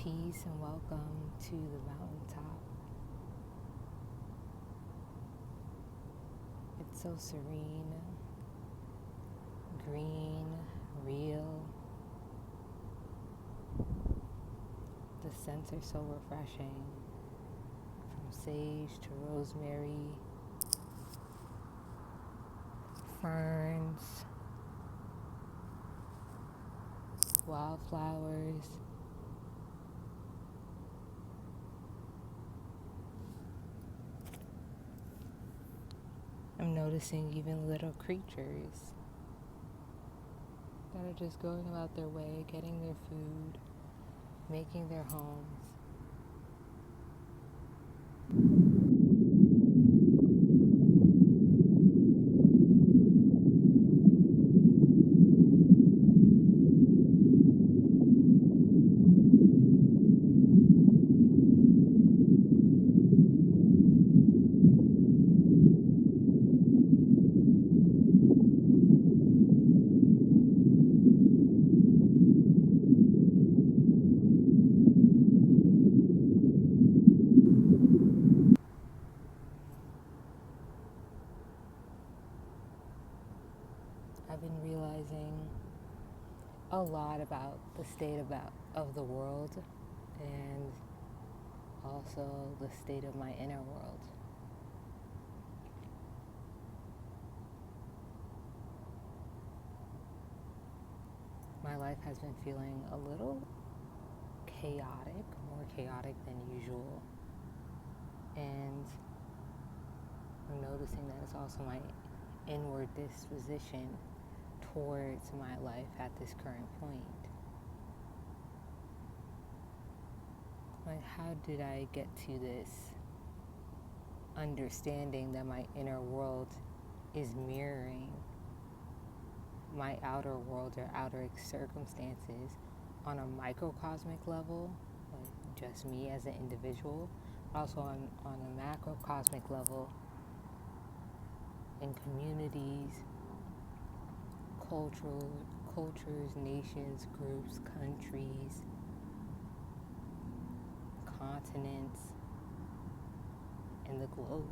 Peace and welcome to the mountaintop. It's so serene, green, real. The scents are so refreshing, from sage to rosemary, ferns, wildflowers. I'm noticing even little creatures that are just going about their way, getting their food, making their homes. I've been realizing a lot about the state of the world and also the state of my inner world. My life has been feeling a little chaotic, more chaotic than usual. And I'm noticing that it's also my inward disposition towards my life at this current point. Like, how did I get to this understanding that my inner world is mirroring my outer world or outer circumstances on a microcosmic level, like just me as an individual, also on a macrocosmic level in communities, cultures, nations, groups, countries, continents, and the globe.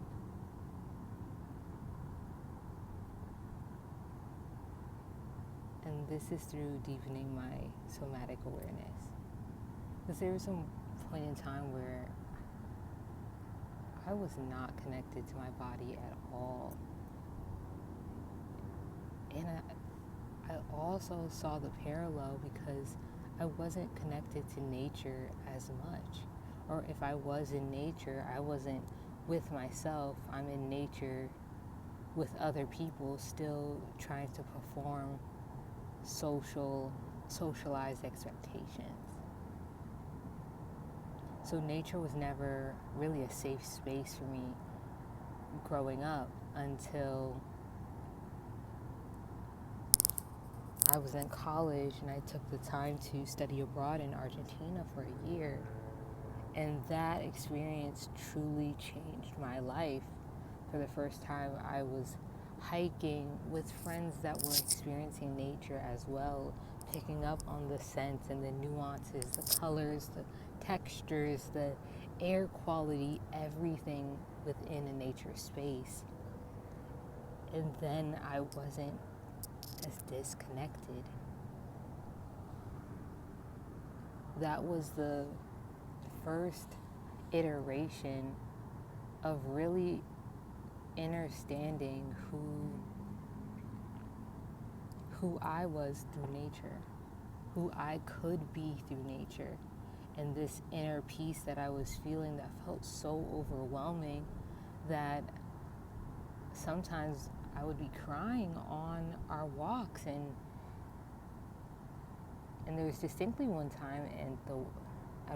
And this is through deepening my somatic awareness. Because there was some point in time where I was not connected to my body at all. And I also saw the parallel because I wasn't connected to nature as much. Or if I was in nature, I wasn't with myself. I'm in nature with other people, still trying to perform socialized expectations. So nature was never really a safe space for me growing up until I was in college and I took the time to study abroad in Argentina for a year. And that experience truly changed my life. For the first time, I was hiking with friends that were experiencing nature as well, picking up on the scents and the nuances, the colors, the textures, the air quality, everything within a nature space. And then I wasn't as disconnected. That was the first iteration of really understanding who I was through nature, who I could be through nature, and this inner peace that I was feeling that felt so overwhelming that sometimes I would be crying on our walks. And there was distinctly one time at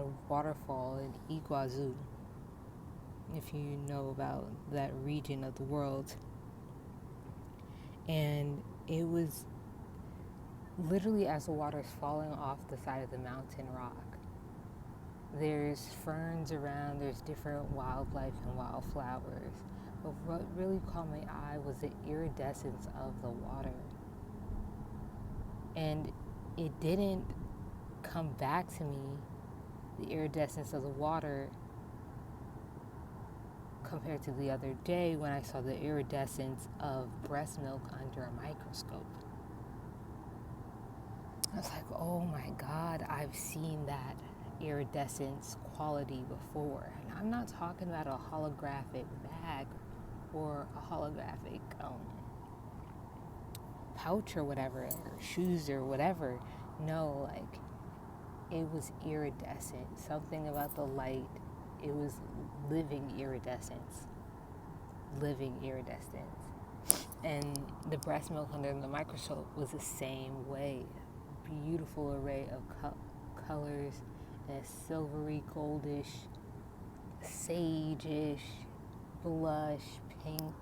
a waterfall in Iguazu, if you know about that region of the world. And it was literally as the water's falling off the side of the mountain rock. There's ferns around, there's different wildlife and wildflowers. But what really caught my eye was the iridescence of the water. And it didn't come back to me the iridescence of the water compared to the other day when I saw the iridescence of breast milk under a microscope. I was like, oh my God, I've seen that iridescence quality before. And I'm not talking about a holographic bag or a holographic pouch or whatever, or shoes or whatever. No, like, it was iridescent. Something about the light, it was living iridescence. And the breast milk under the microscope was the same way. Beautiful array of colors, and a silvery, goldish, sage-ish, blush, pink,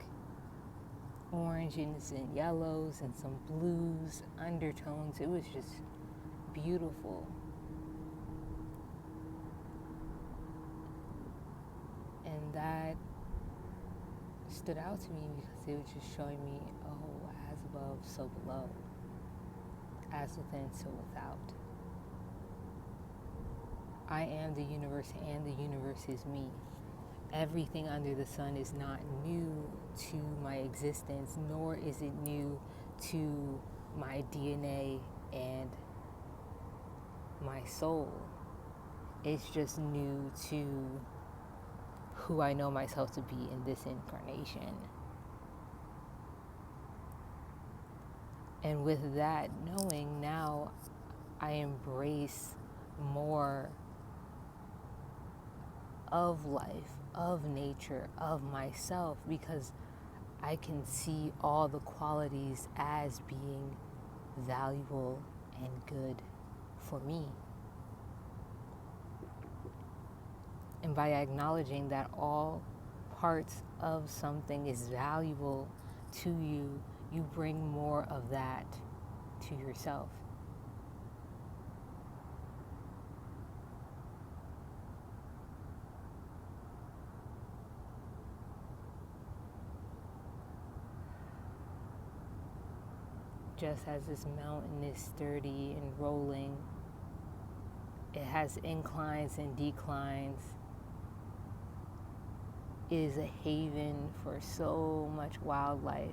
oranges and yellows and some blues, undertones. It was just beautiful. And that stood out to me because it was just showing me, oh, as above, so below. As within, so without. I am the universe, and the universe is me. Everything under the sun is not new to my existence, nor is it new to my DNA and my soul. It's just new to who I know myself to be in this incarnation. And with that knowing, now I embrace more of life, of nature, of myself, because I can see all the qualities as being valuable and good for me. And by acknowledging that all parts of something is valuable to you, you bring more of that to yourself. Just as this mountain is sturdy and rolling, it has inclines and declines. It is a haven for so much wildlife.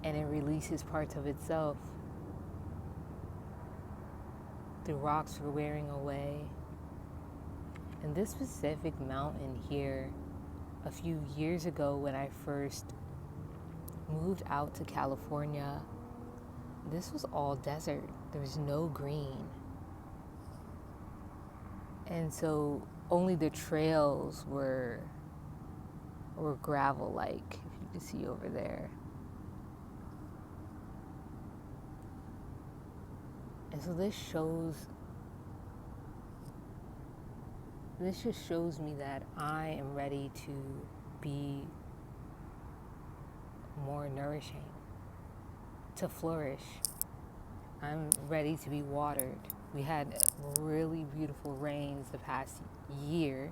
And it releases parts of itself. The rocks are wearing away. And this specific mountain here, a few years ago when I first moved out to California, this was all desert. There was no green. And so only the trails were gravel-like, if you can see over there. And so this just shows me that I am ready to be more nourishing, to flourish. I'm ready to be watered. We had really beautiful rains the past year,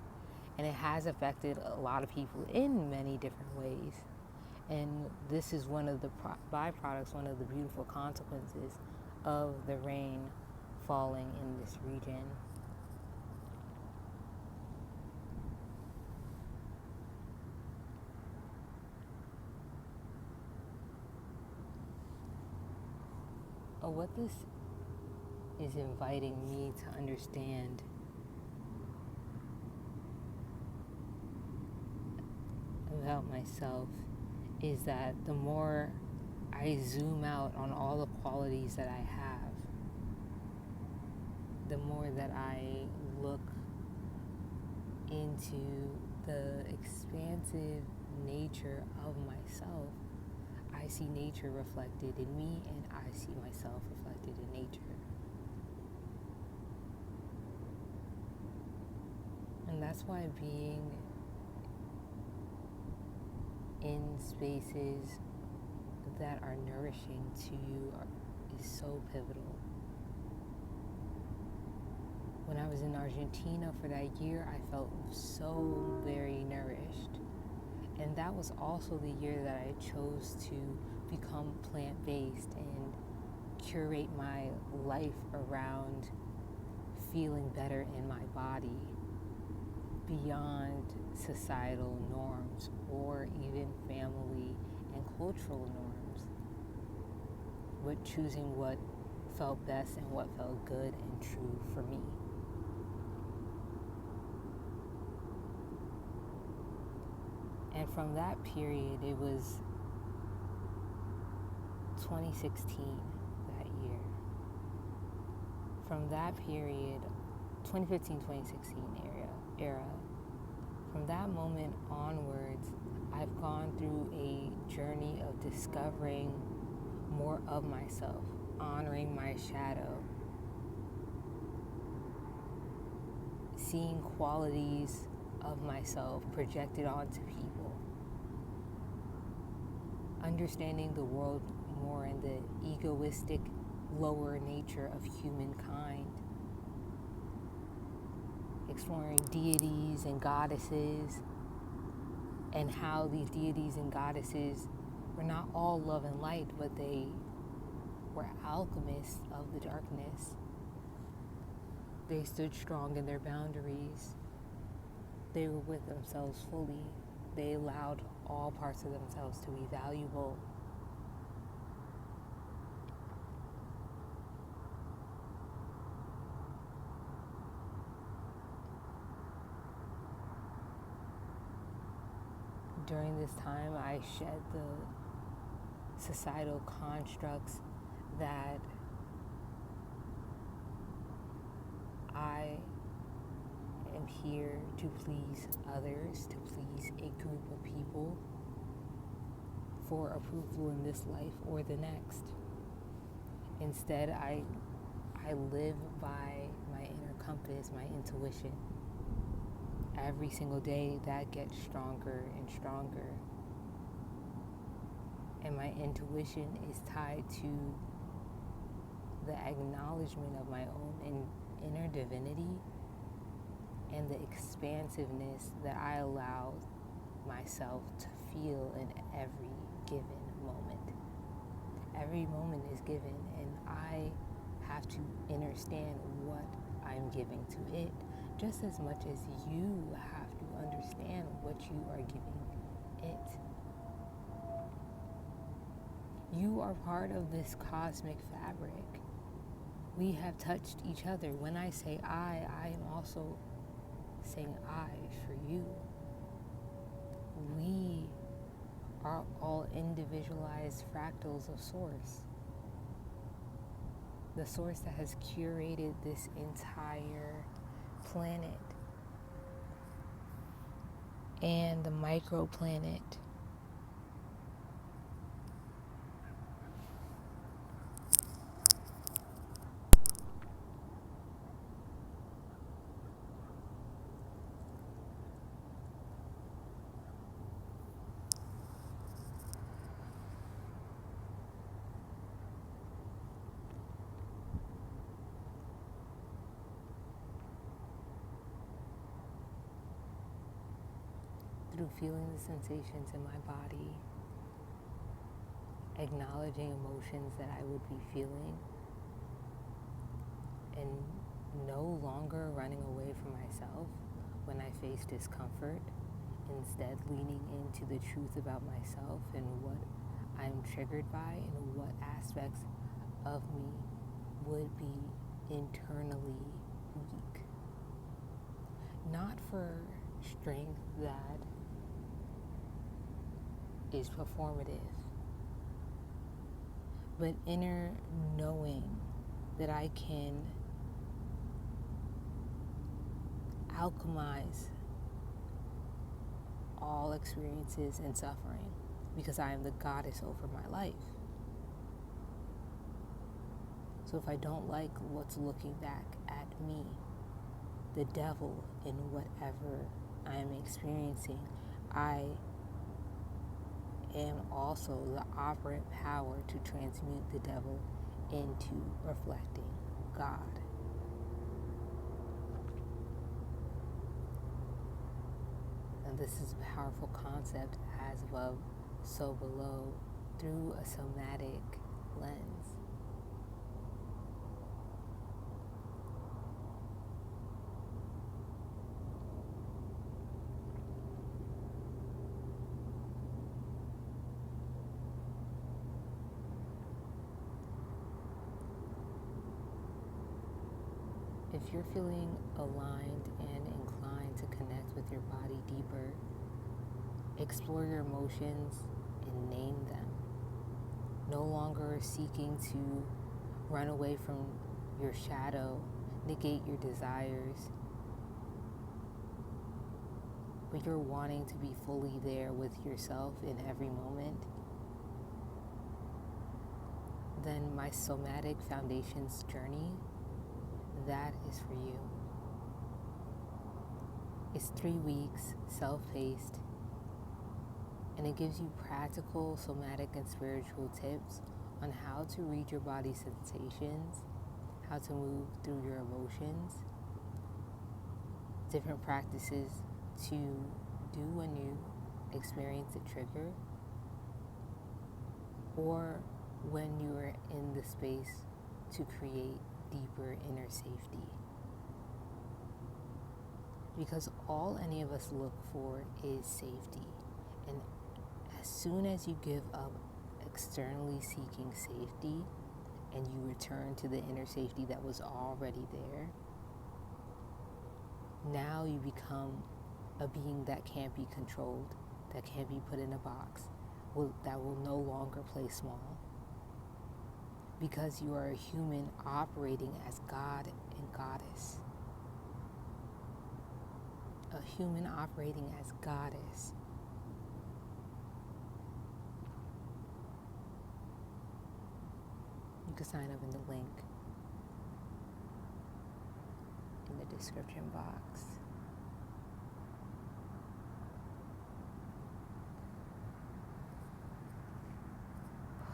and it has affected a lot of people in many different ways. And this is one of the byproducts, one of the beautiful consequences of the rain falling in this region. What this is inviting me to understand about myself is that the more I zoom out on all the qualities that I have, the more that I look into the expansive nature of myself, I see nature reflected in me, and I see myself reflected in nature. And that's why being in spaces that are nourishing to you is so pivotal. When I was in Argentina for that year, I felt so very nourished. And that was also the year that I chose to become plant-based and curate my life around feeling better in my body beyond societal norms or even family and cultural norms, but choosing what felt best and what felt good and true for me. And from that period, it was 2016, that year. From that period, 2015-2016 era, from that moment onwards, I've gone through a journey of discovering more of myself, honoring my shadow, seeing qualities of myself projected onto people, understanding the world more in the egoistic, lower nature of humankind, exploring deities and goddesses, and how these deities and goddesses were not all love and light, but they were alchemists of the darkness. They stood strong in their boundaries. They were with themselves fully. They allowed all parts of themselves to be valuable. During this time, I shed the societal constructs that I am here to please others, to please a group of people for approval in this life or the next. Instead, I live by my inner compass, my intuition. Every single day, that gets stronger and stronger. And my intuition is tied to the acknowledgement of my own inner divinity and the expansiveness that I allow myself to feel in every given moment. Every moment is given, and I have to understand what I'm giving to it, just as much as you have to understand what you are giving it. You are part of this cosmic fabric. We have touched each other. When I say I am also saying I for you. We are all individualized fractals of Source. The Source that has curated this entire planet and the microplanet. Through feeling the sensations in my body, acknowledging emotions that I would be feeling, and no longer running away from myself when I face discomfort, instead leaning into the truth about myself and what I'm triggered by and what aspects of me would be internally weak. Not for strength that is performative, but inner knowing that I can alchemize all experiences and suffering because I am the goddess over my life. So if I don't like what's looking back at me, the devil in whatever I am experiencing, I am also the operant power to transmute the devil into reflecting God. And this is a powerful concept, as above, so below, through a somatic lens. If you're feeling aligned and inclined to connect with your body deeper, explore your emotions and name them. No longer seeking to run away from your shadow, negate your desires, but you're wanting to be fully there with yourself in every moment, then my Somatic Foundations journey, that is for you. It's 3 weeks, self-paced, and it gives you practical somatic and spiritual tips on how to read your body's sensations, how to move through your emotions, different practices to do when you experience a trigger, or when you are in the space to create deeper inner safety. Because all any of us look for is safety. And as soon as you give up externally seeking safety and you return to the inner safety that was already there, now you become a being that can't be controlled, that can't be put in a box, that will no longer play small. Because you are a human operating as God and Goddess. A human operating as Goddess. You can sign up in the link in the description box.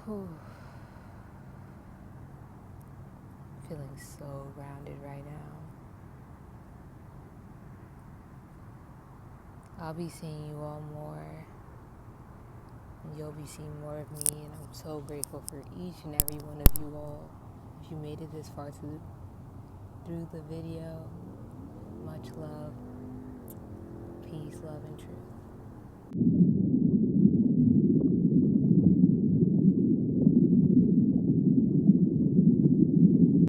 Whew. Feeling so grounded right now. I'll be seeing you all more, and you'll be seeing more of me, and I'm so grateful for each and every one of you all. If you made it this far through the video, much love, peace, love, and truth.